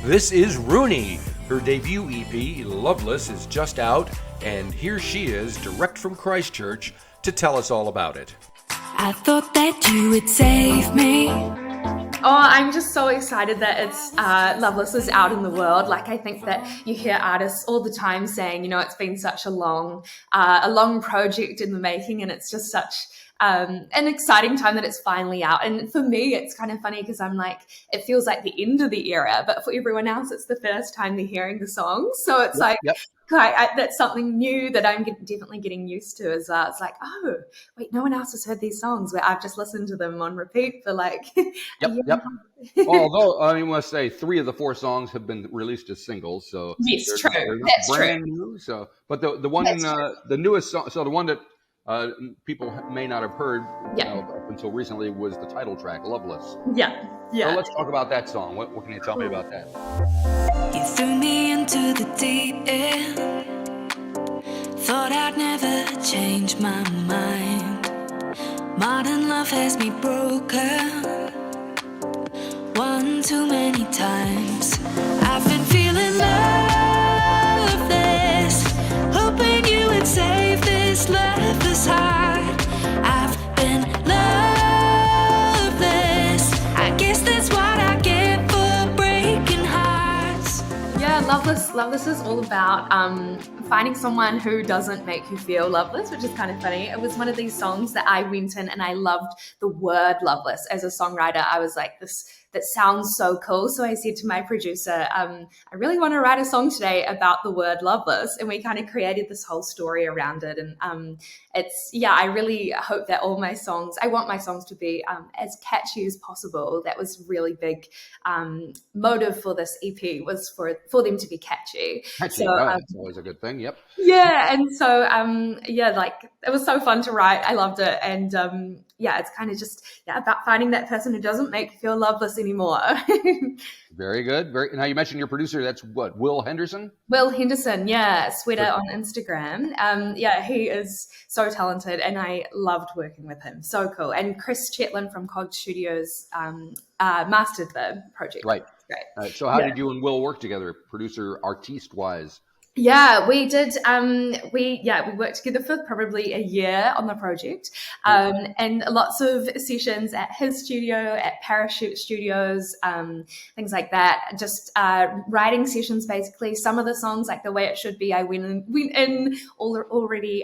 This is Roonie. Her debut EP, Loveless, is just out, and here she is, direct from Christchurch, to tell us all about it. I thought that you would save me. Oh, I'm just so excited that it's Loveless is out in the world. Like, I think that you hear artists all the time saying, you know, it's been such a long project in the making, and it's just such an exciting time that it's finally out. And for me, it's kind of funny because I'm like, it feels like the end of the era, but for everyone else, it's the first time they're hearing the song. So it's that's something new that I'm definitely getting used to as well. It's like, oh, wait, no one else has heard these songs where I've just listened to them on repeat for like Yep. Although I must say 3 of the 4 songs have been released as singles, so yes, they're true. not That's brand true. new. So, but the one the newest song, so the one that people may not have heard up until recently was the title track, Loveless. Yeah. So let's talk about that song. What can you tell me about that? You threw me into the deep end. Thought I'd never change my mind. Modern love has me broken one too many times. I've been feeling loveless, hoping you would save this loveless heart. I've been loveless. I guess that's what I get for breaking hearts. Yeah, Loveless is all about finding someone who doesn't make you feel loveless, which is kind of funny. It was one of these songs that I went in and I loved the word loveless. As a songwriter, I was like, that sounds so cool. So I said to my producer, I really want to write a song today about the word loveless. And we kind of created this whole story around it. And I really hope that all my songs, I want my songs to be as catchy as possible. That was really big motive for this EP, was for them to be catchy. So that's always a good thing. Yep. Yeah. And so, it was so fun to write. I loved it. And it's kind of just about finding that person who doesn't make you feel loveless anymore. Very good. Now you mentioned your producer. That's what, Will Henderson? Will Henderson, Sweater on Instagram. He is so talented, and I loved working with him. So cool. And Chris Chetland from Cog Studios mastered the project. Right. Great. So how did you and Will work together, producer, artiste-wise? Yeah, we did. We worked together for probably a year on the project, and lots of sessions at his studio, at Parachute Studios, things like that. Just writing sessions, basically. Some of the songs, like The Way It Should Be, I went in already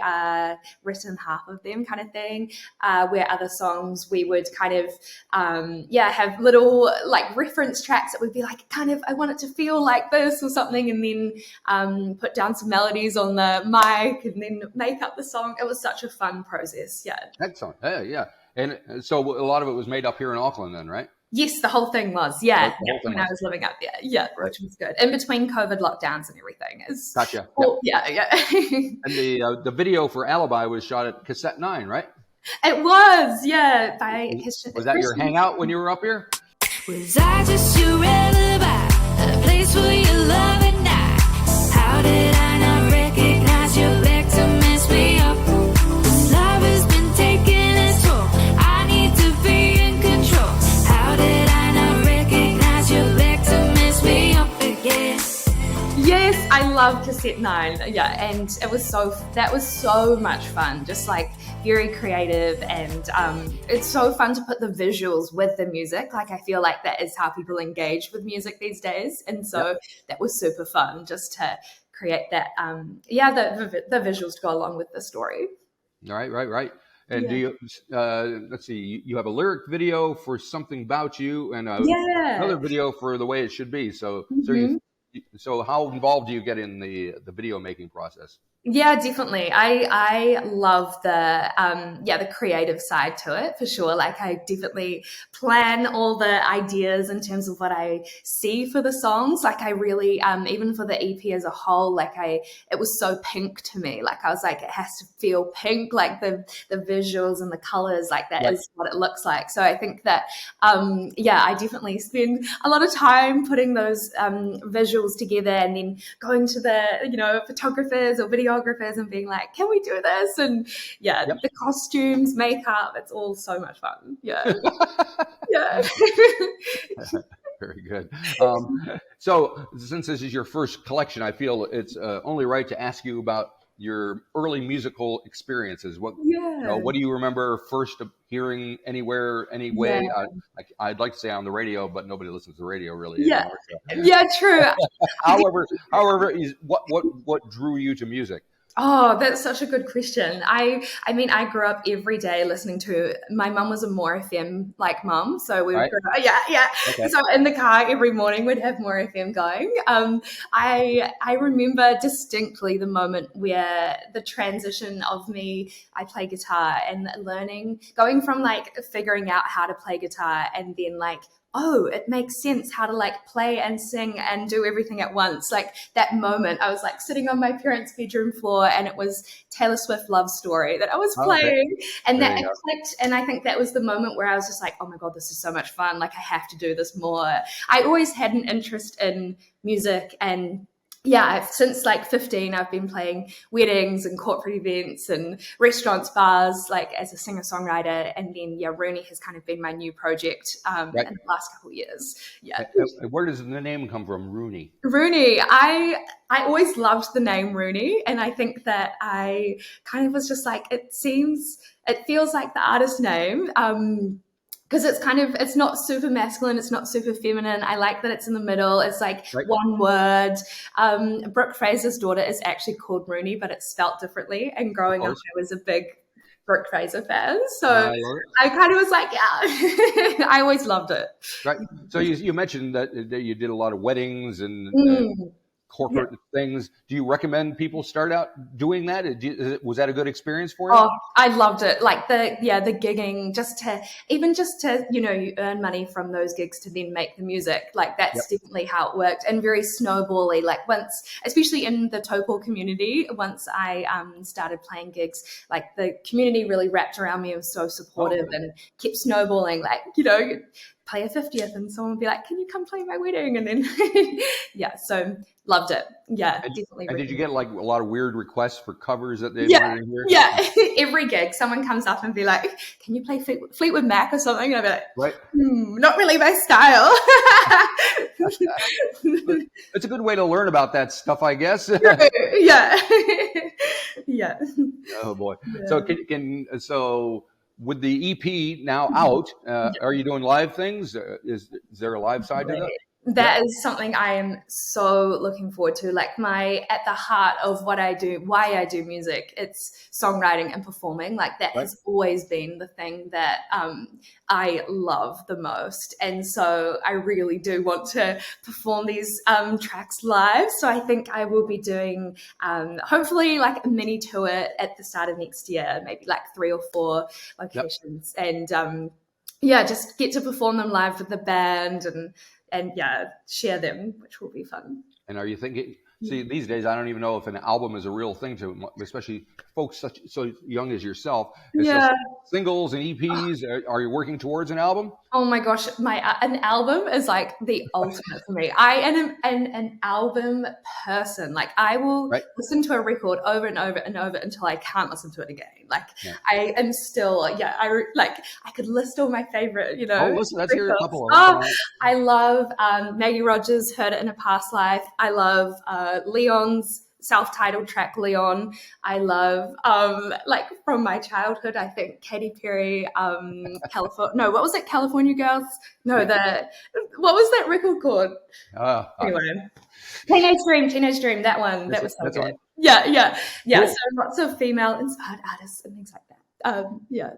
written half of them, kind of thing. Where other songs we would kind of have little like reference tracks that would be like kind of, I want it to feel like this or something, and then put down some melodies on the mic and then make up the song. It was such a fun process. Yeah. Excellent. Yeah. And so a lot of it was made up here in Auckland then, right? Yes, the whole thing was. I was living up there. Yeah, right. Which was good. In between COVID lockdowns and everything. Gotcha. Yeah. And the video for Alibi was shot at Cassette 9, right? It was, Was that your hangout when you were up here? Was I just your alibi, a place for your love at night? How did I not recognize your back to mess me up? This love has been taking its toll. I need to be in control. How did I not recognize your back to mess me up again? Yes, I love Cassette 9. Yeah, and that was so much fun. Just like very creative, and it's so fun to put the visuals with the music. Like, I feel like that is how people engage with music these days, and so that was super fun just to create that the visuals to go along with the story. Right. And do you let's see, you have a lyric video for Something About You and another video for The Way It Should Be. So so how involved do you get in the video making process? Yeah, definitely. I love the creative side to it for sure. Like, I definitely plan all the ideas in terms of what I see for the songs. Like, I really, even for the EP as a whole, like it was so pink to me. Like, I was like, it has to feel pink, like the visuals and the colors, like that is what it looks like. So I think that, I definitely spend a lot of time putting those visuals together and then going to the, photographers or videographers and being like, can we do this? And the costumes, makeup, it's all so much fun. Yeah. Very good. So since this is your first collection, I feel it's only right to ask you about your early musical experiences. What do you remember first hearing anywhere, anyway? Yeah. I'd like to say on the radio, but nobody listens to the radio really Yeah. anymore. So. Yeah, true. However, what drew you to music? Oh, that's such a good question. I mean, I grew up every day listening to, my mum was a More FM like mum. So we would Right. yeah. Okay. So in the car every morning we'd have More FM going. I remember distinctly the moment where the transition of me, I play guitar and going from like figuring out how to play guitar and then like, oh, it makes sense how to like play and sing and do everything at once. Like that moment, I was like sitting on my parents' bedroom floor and it was Taylor Swift Love Story that I was playing. And that it clicked. And I think that was the moment where I was just like, oh my God, this is so much fun. Like I have to do this more. I always had an interest in music, and yeah, since like 15, I've been playing weddings and corporate events and restaurants, bars, like as a singer-songwriter. And then, yeah, Roonie has kind of been my new project in the last couple of years. Yeah. Where does the name come from, Roonie? Roonie, I always loved the name Roonie. And I think that I kind of was just like, it feels like the artist name. Because it's not super masculine, it's not super feminine. I like that it's in the middle. It's like one word. Brooke Fraser's daughter is actually called Roonie, but it's spelt differently. And growing up, I was a big Brooke Fraser fan. So I kind of was like, yeah, I always loved it. Right. So you mentioned that you did a lot of weddings and corporate things. Do you recommend people start out doing that? Was that a good experience for you? Oh, I loved it. Like the gigging, just to you earn money from those gigs to then make the music. Like that's definitely how it worked, and very snowbally. Like once, especially in the Topol community, once I started playing gigs, like the community really wrapped around me and was so supportive and kept snowballing. Like play a 50th and someone would be like, can you come play my wedding? And then so loved it. Definitely. And did you get like a lot of weird requests for covers that they wanted to hear? Yeah. Every gig someone comes up and be like, can you play Fleetwood Mac or something? And I'd be like, not really my style. It's a good way to learn about that stuff, I guess. Yeah. Oh boy. Yeah. So with the EP now out, are you doing live things? Is there a live side to that? That is something I am so looking forward to. Like at the heart of what I do, why I do music, it's songwriting and performing. Like that has always been the thing that I love the most. And so I really do want to perform these tracks live. So I think I will be doing hopefully like a mini tour at the start of next year, maybe like 3 or 4 locations. And just get to perform them live with the band and share them, which will be fun. And are you thinking, see, these days, I don't even know if an album is a real thing to, especially folks so young as yourself. It's just singles and EPs. Are you working towards an album? Oh my gosh, an album is like the ultimate for me. I am an album person. Like I will listen to a record over and over and over until I can't listen to it again. Like I am still, I could list all my favorite, Oh, listen, let's hear a couple of them. I love Maggie Rogers, Heard It in a Past Life. I love Leon's self-titled track, Leon. I love from my childhood, I think Katy Perry, what was it, California Girls? No, what was that record called? Anyway, Teenage Dream, that one. That was so good. Yeah. Cool. So lots of female inspired artists and things like that.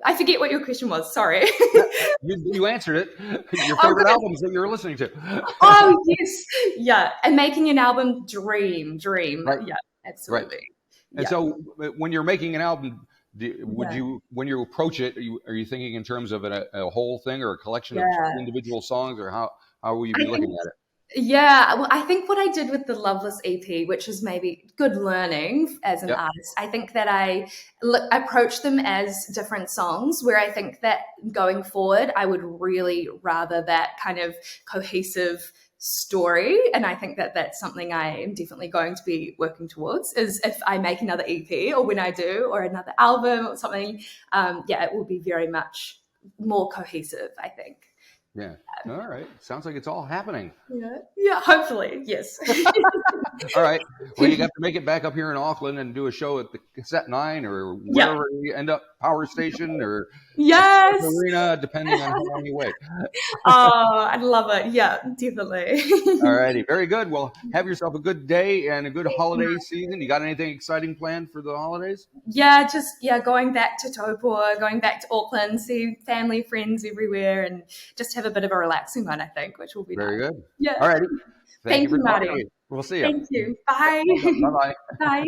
I forget what your question was. Sorry. You answered it. Your favorite albums that you're listening to. Oh yes, yeah. And making an album, dream. Right. Yeah, absolutely. Right. And so, when you're making an album, when you approach it, are you thinking in terms of a whole thing or a collection of individual songs, or how will you be looking at it? Yeah, well, I think what I did with the Loveless EP, which is maybe good learning as an artist, I think that I approach them as different songs, where I think that going forward, I would really rather that kind of cohesive story. And I think that that's something I am definitely going to be working towards, is if I make another EP or when I do, or another album or something, it will be very much more cohesive, I think. Yeah. All right. Sounds like it's all happening. Yeah, hopefully, yes. All right. Well, you got to make it back up here in Auckland and do a show at the Cassette 9 or wherever you end up, Power Station or Arena, depending on how long you wait. Oh, I'd love it. Yeah, definitely. All righty. Very good. Well, have yourself a good day and a good holiday season. You got anything exciting planned for the holidays? Yeah, going back to Taupo, going back to Auckland, see family, friends everywhere, and just have a bit of a relaxing one, I think, which will be very nice. good. Yeah. All righty. Thank you, Marty. We'll see you. Thank you. Bye. Bye-bye. Bye.